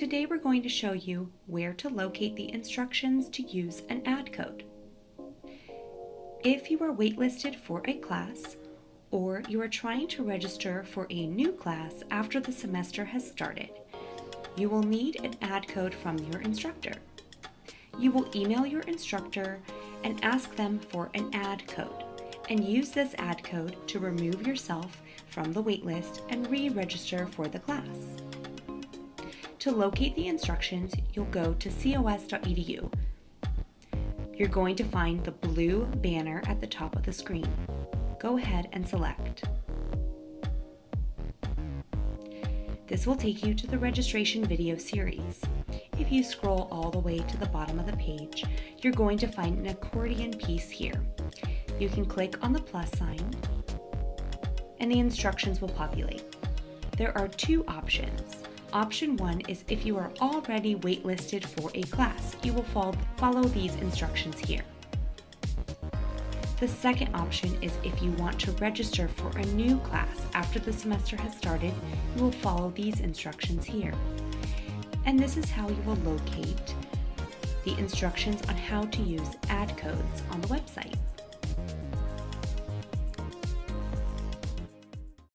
Today we're going to show you where to locate the instructions to use an add code. If you are waitlisted for a class, or you are trying to register for a new class after the semester has started, you will need an add code from your instructor. You will email your instructor and ask them for an add code, and use this add code to remove yourself from the waitlist and re-register for the class. To locate the instructions, you'll go to cos.edu. You're going to find the blue banner at the top of the screen. Go ahead and select. This will take you to the registration video series. If you scroll all the way to the bottom of the page, you're going to find an accordion piece here. You can click on the plus sign and the instructions will populate. There are two options. Option 1 is if you are already waitlisted for a class. You will follow these instructions here. The second option is if you want to register for a new class after the semester has started, you will follow these instructions here. And this is how you will locate the instructions on how to use add codes on the website.